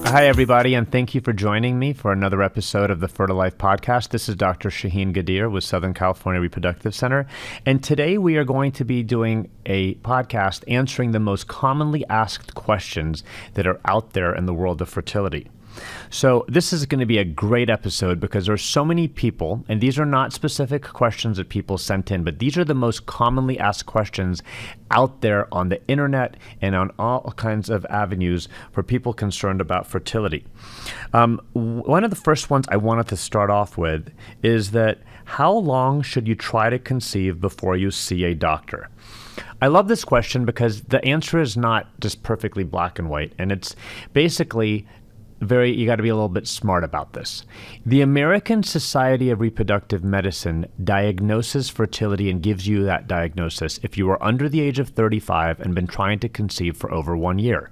Hi, everybody, and thank you for joining me for another episode of the Fertilife podcast. This is Dr. Shahin Ghadir with Southern California Reproductive Center, and today we are going to be doing a podcast answering the most commonly asked questions that are out there in the world of fertility. So this is going to be a great episode because there's so many people, and these are not specific questions that people sent in, but these are the most commonly asked questions out there on the internet and on all kinds of avenues for people concerned about fertility. One of the first ones I wanted to start off with is that how long should you try to conceive before you see a doctor? I love this question because the answer is not just perfectly black and white, and it's basically you got to be a little bit smart about this. The American Society of Reproductive Medicine diagnoses fertility and gives you that diagnosis if you are under the age of 35 and been trying to conceive for over 1 year.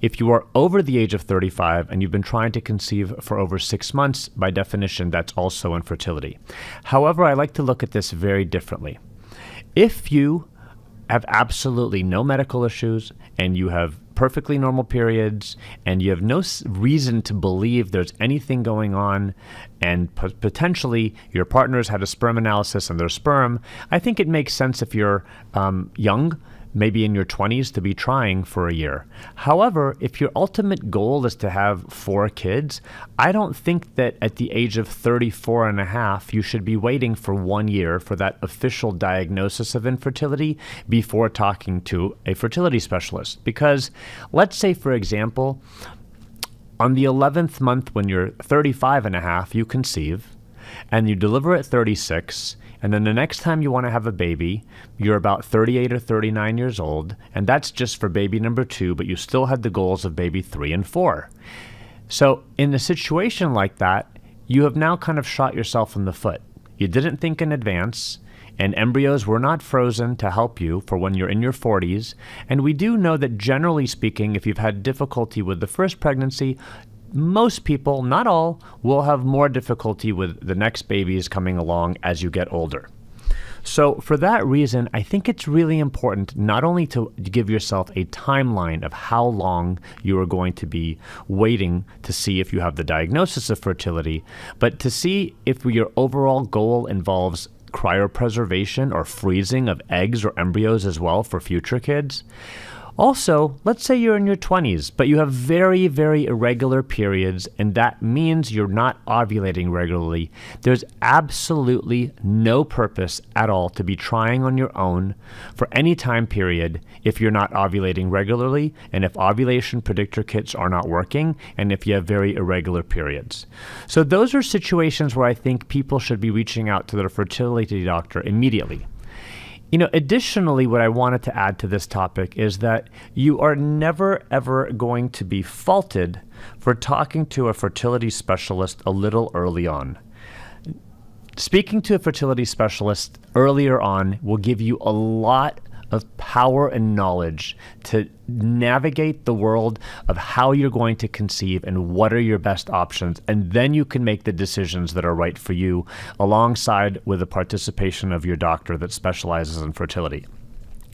If you are over the age of 35 and you've been trying to conceive for over 6 months, by definition, that's also infertility. However, I like to look at this very differently. If you have absolutely no medical issues and you have perfectly normal periods and you have no reason to believe there's anything going on and potentially your partner's had a sperm analysis on their sperm, I think it makes sense if you're young, maybe in your 20s, to be trying for a year. However, if your ultimate goal is to have 4 kids, I don't think that at the age of 34 and a half, you should be waiting for 1 year for that official diagnosis of infertility before talking to a fertility specialist. Because let's say, for example, on the 11th month when you're 35 and a half, you conceive and you deliver at 36, and then the next time you want to have a baby, you're about 38 or 39 years old, and that's just for baby number 2, but you still had the goals of baby 3 and 4. So in a situation like that, you have now kind of shot yourself in the foot. You didn't think in advance, and embryos were not frozen to help you for when you're in your 40s. And we do know that generally speaking, if you've had difficulty with the first pregnancy, most people, not all, will have more difficulty with the next babies coming along as you get older. So for that reason, I think it's really important not only to give yourself a timeline of how long you are going to be waiting to see if you have the diagnosis of fertility, but to see if your overall goal involves cryopreservation or freezing of eggs or embryos as well for future kids. Also, let's say you're in your 20s, but you have very, very irregular periods, and that means you're not ovulating regularly. There's absolutely no purpose at all to be trying on your own for any time period if you're not ovulating regularly, and if ovulation predictor kits are not working, and if you have very irregular periods. So those are situations where I think people should be reaching out to their fertility doctor immediately. Additionally, what I wanted to add to this topic is that you are never, ever going to be faulted for talking to a fertility specialist a little early on. Speaking to a fertility specialist earlier on will give you a lot of power and knowledge to navigate the world of how you're going to conceive and what are your best options. And then you can make the decisions that are right for you alongside with the participation of your doctor that specializes in fertility.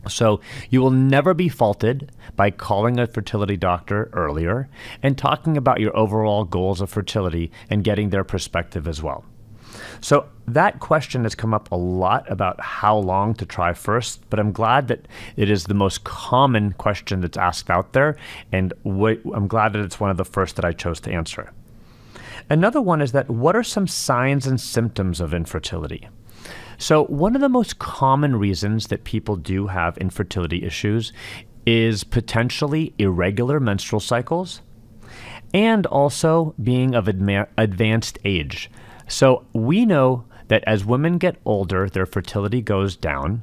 So you will never be faulted by calling a fertility doctor earlier and talking about your overall goals of fertility and getting their perspective as well. So that question has come up a lot about how long to try first, but I'm glad that it is the most common question that's asked out there, and I'm glad that it's one of the first that I chose to answer. Another one is that what are some signs and symptoms of infertility? So one of the most common reasons that people do have infertility issues is potentially irregular menstrual cycles and also being of advanced age. So we know that as women get older, their fertility goes down.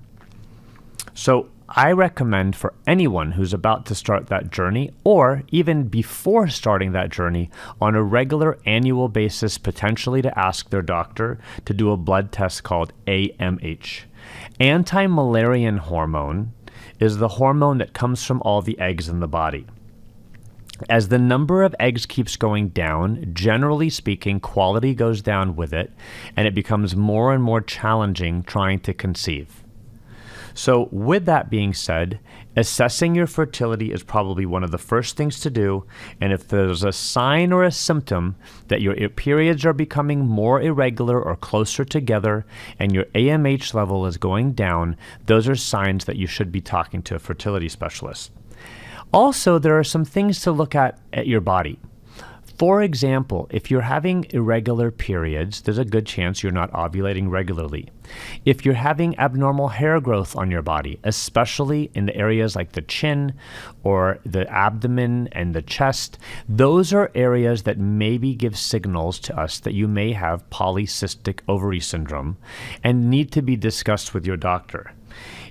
So I recommend for anyone who's about to start that journey, or even before starting that journey, on a regular annual basis, potentially to ask their doctor to do a blood test called AMH. Anti-Müllerian hormone is the hormone that comes from all the eggs in the body. As the number of eggs keeps going down, generally speaking, quality goes down with it, and it becomes more and more challenging trying to conceive. So with that being said, assessing your fertility is probably one of the first things to do. And if there's a sign or a symptom that your periods are becoming more irregular or closer together and your AMH level is going down, those are signs that you should be talking to a fertility specialist. Also, there are some things to look at your body. For example, if you're having irregular periods, there's a good chance you're not ovulating regularly. If you're having abnormal hair growth on your body, especially in the areas like the chin or the abdomen and the chest, those are areas that maybe give signals to us that you may have polycystic ovary syndrome and need to be discussed with your doctor.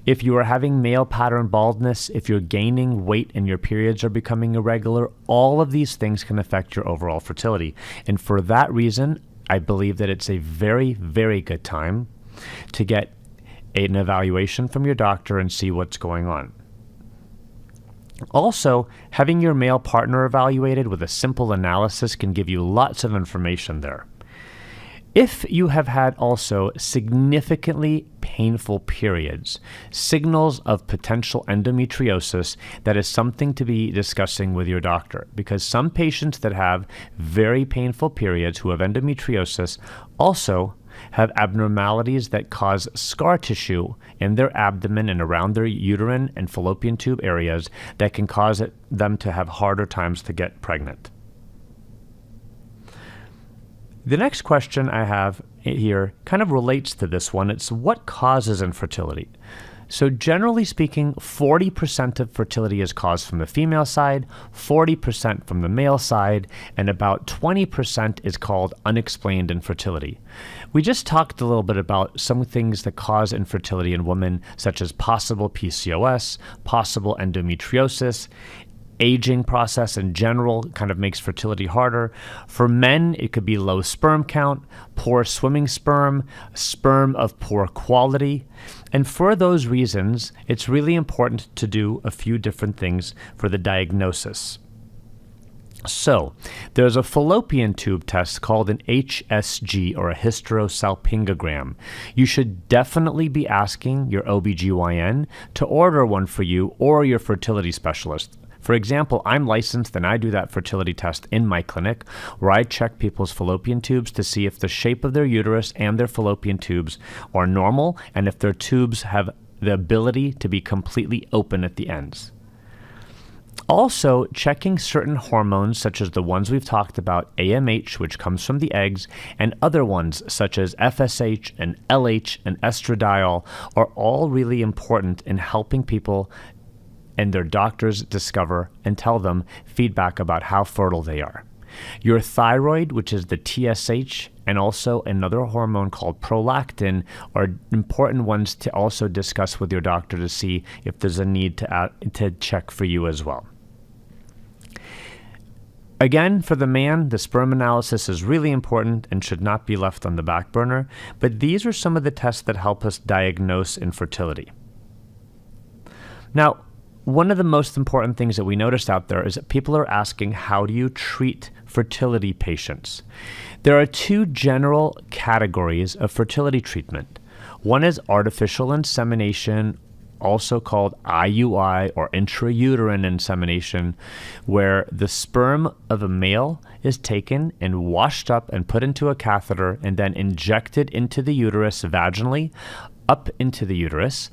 If you are having male pattern baldness, if you're gaining weight and your periods are becoming irregular, all of these things can affect your overall fertility. And for that reason, I believe that it's a very, very good time to get an evaluation from your doctor and see what's going on. Also, having your male partner evaluated with a simple analysis can give you lots of information there. If you have had also significantly painful periods, signals of potential endometriosis, that is something to be discussing with your doctor, because some patients that have very painful periods who have endometriosis also have abnormalities that cause scar tissue in their abdomen and around their uterine and fallopian tube areas that can cause them to have harder times to get pregnant. The next question I have here kind of relates to this one. It's what causes infertility? So generally speaking, 40% of fertility is caused from the female side, 40% from the male side, and about 20% is called unexplained infertility. We just talked a little bit about some things that cause infertility in women, such as possible PCOS, possible endometriosis. Aging process in general kind of makes fertility harder. For men, it could be low sperm count, poor swimming sperm, sperm of poor quality. And for those reasons, it's really important to do a few different things for the diagnosis. So, there's a fallopian tube test called an HSG, or a hysterosalpingogram. You should definitely be asking your OBGYN to order one for you or your fertility specialist. For example, I'm licensed and I do that fertility test in my clinic where I check people's fallopian tubes to see if the shape of their uterus and their fallopian tubes are normal and if their tubes have the ability to be completely open at the ends. Also, checking certain hormones such as the ones we've talked about, AMH, which comes from the eggs, and other ones such as FSH and LH and estradiol are all really important in helping people and their doctors discover and tell them feedback about how fertile they are. Your thyroid, which is the TSH, and also another hormone called prolactin are important ones to also discuss with your doctor to see if there's a need to check for you as well. Again, for the man, the sperm analysis is really important and should not be left on the back burner, but these are some of the tests that help us diagnose infertility. Now, one of the most important things that we noticed out there is that people are asking, how do you treat fertility patients? There are two general categories of fertility treatment. One is artificial insemination, also called IUI or intrauterine insemination, where the sperm of a male is taken and washed up and put into a catheter and then injected into the uterus vaginally, up into the uterus,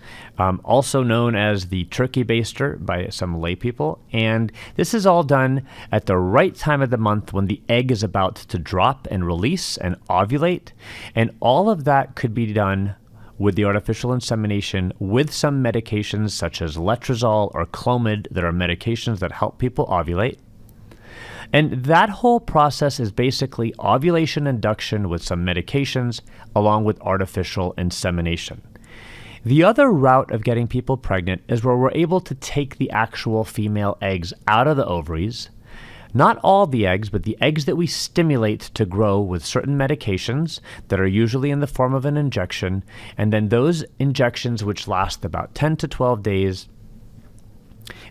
also known as the turkey baster by some lay people. And this is all done at the right time of the month when the egg is about to drop and release and ovulate. And all of that could be done with the artificial insemination with some medications such as letrozole or Clomid that are medications that help people ovulate. And that whole process is basically ovulation induction with some medications along with artificial insemination. The other route of getting people pregnant is where we're able to take the actual female eggs out of the ovaries. Not all the eggs, but the eggs that we stimulate to grow with certain medications that are usually in the form of an injection. And then those injections, which last about 10 to 12 days,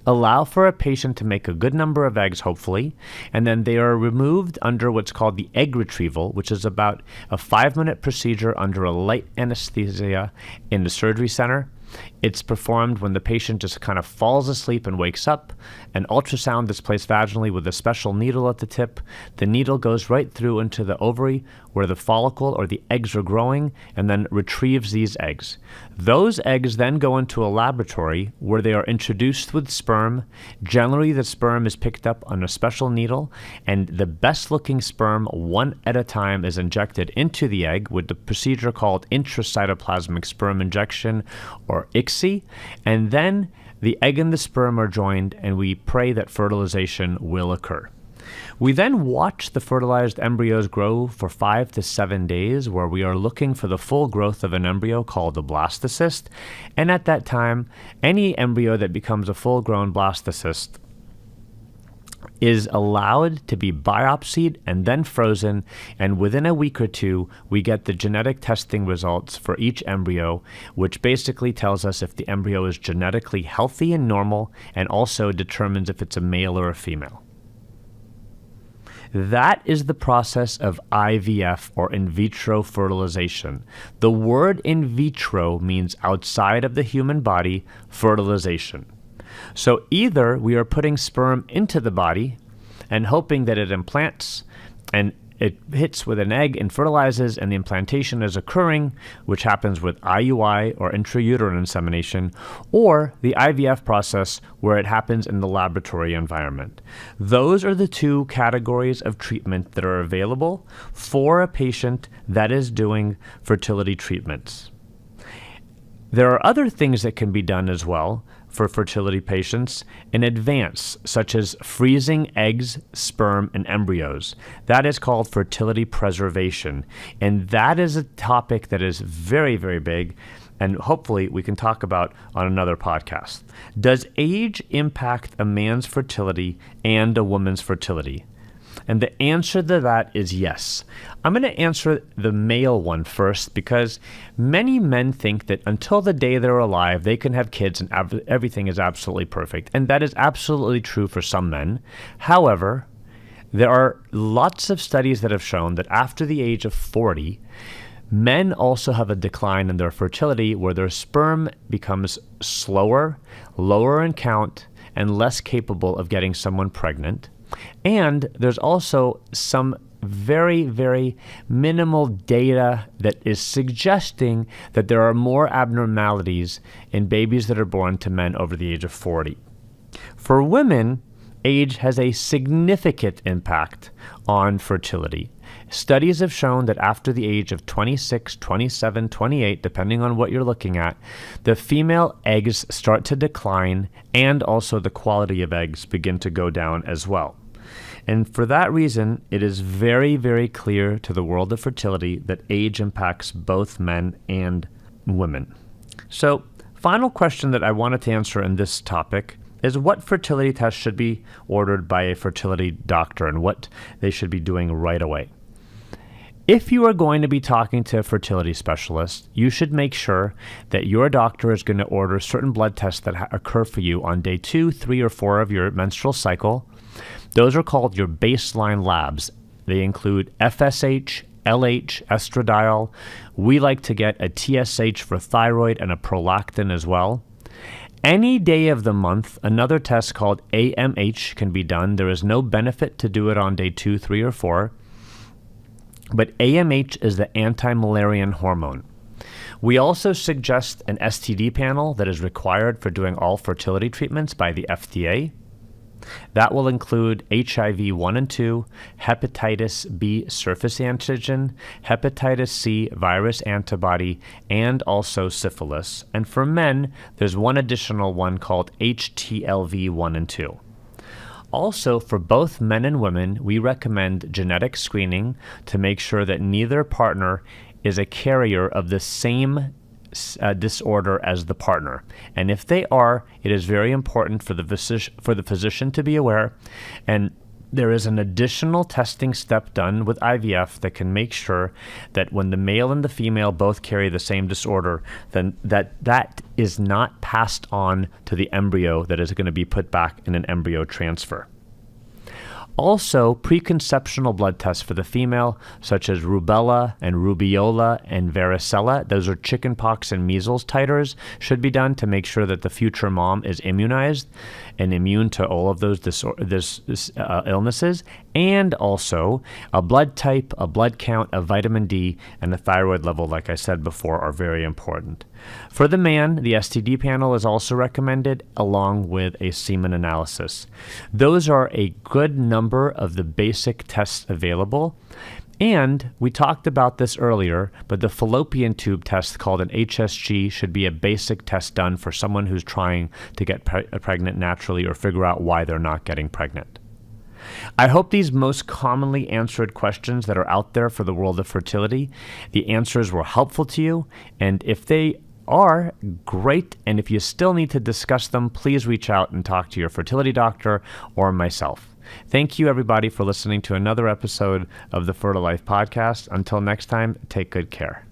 allow for a patient to make a good number of eggs, hopefully, and then they are removed under what's called the egg retrieval, which is about a 5-minute procedure under a light anesthesia in the surgery center. It's performed when the patient just kind of falls asleep and wakes up. An ultrasound is placed vaginally with a special needle at the tip. The needle goes right through into the ovary where the follicle or the eggs are growing and then retrieves these eggs. Those eggs then go into a laboratory where they are introduced with sperm. Generally, the sperm is picked up on a special needle, and the best-looking sperm, one at a time, is injected into the egg with the procedure called intracytoplasmic sperm injection, or ICSI, and then the egg and the sperm are joined, and we pray that fertilization will occur. We then watch the fertilized embryos grow for 5 to 7 days, where we are looking for the full growth of an embryo called a blastocyst. And at that time, any embryo that becomes a full-grown blastocyst is allowed to be biopsied and then frozen, and within a week or two, we get the genetic testing results for each embryo, which basically tells us if the embryo is genetically healthy and normal, and also determines if it's a male or a female. That is the process of IVF, or in vitro fertilization. The word in vitro means outside of the human body, fertilization. So either we are putting sperm into the body and hoping that it implants and it hits with an egg and fertilizes, and the implantation is occurring, which happens with IUI or intrauterine insemination, or the IVF process where it happens in the laboratory environment. Those are the two categories of treatment that are available for a patient that is doing fertility treatments. There are other things that can be done as well for fertility patients in advance, such as freezing eggs, sperm, and embryos. That is called fertility preservation. And that is a topic that is very, very big, and hopefully we can talk about on another podcast. Does age impact a man's fertility and a woman's fertility? And the answer to that is yes. I'm going to answer the male one first, because many men think that until the day they're alive, they can have kids and everything is absolutely perfect. And that is absolutely true for some men. However, there are lots of studies that have shown that after the age of 40, men also have a decline in their fertility, where their sperm becomes slower, lower in count, and less capable of getting someone pregnant. And there's also some very, very minimal data that is suggesting that there are more abnormalities in babies that are born to men over the age of 40. For women, age has a significant impact on fertility. Studies have shown that after the age of 26, 27, 28, depending on what you're looking at, the female eggs start to decline, and also the quality of eggs begin to go down as well. And for that reason, it is very, very clear to the world of fertility that age impacts both men and women. So, final question that I wanted to answer in this topic is what fertility tests should be ordered by a fertility doctor and what they should be doing right away. If you are going to be talking to a fertility specialist, you should make sure that your doctor is going to order certain blood tests that occur for you on day 2, 3, or 4 of your menstrual cycle. Those are called your baseline labs. They include FSH, LH, estradiol. We like to get a TSH for thyroid and a prolactin as well. Any day of the month, another test called AMH can be done. There is no benefit to do it on day 2, 3, or 4. But AMH is the anti-Müllerian hormone. We also suggest an STD panel that is required for doing all fertility treatments by the FDA. That will include HIV 1 and 2, hepatitis B surface antigen, hepatitis C virus antibody, and also syphilis. And for men, there's one additional one called HTLV 1 and 2. Also, for both men and women, we recommend genetic screening to make sure that neither partner is a carrier of the same disorder as the partner. And if they are, it is very important for the physician to be aware. And there is an additional testing step done with IVF that can make sure that when the male and the female both carry the same disorder, then that is not passed on to the embryo that is going to be put back in an embryo transfer. Also, preconceptional blood tests for the female, such as rubella and rubeola and varicella, those are chickenpox and measles titers, should be done to make sure that the future mom is immunized and immune to all of those illnesses. And also, a blood type, a blood count, a vitamin D, and a thyroid level, like I said before, are very important. For the man, the STD panel is also recommended, along with a semen analysis. Those are a good number of the basic tests available. And we talked about this earlier, but the fallopian tube test called an HSG should be a basic test done for someone who's trying to get pregnant naturally or figure out why they're not getting pregnant. I hope these most commonly answered questions that are out there for the world of fertility, the answers were helpful to you. And if they are, great. And if you still need to discuss them, please reach out and talk to your fertility doctor or myself. Thank you, everybody, for listening to another episode of the Fertilife podcast. Until next time, take good care.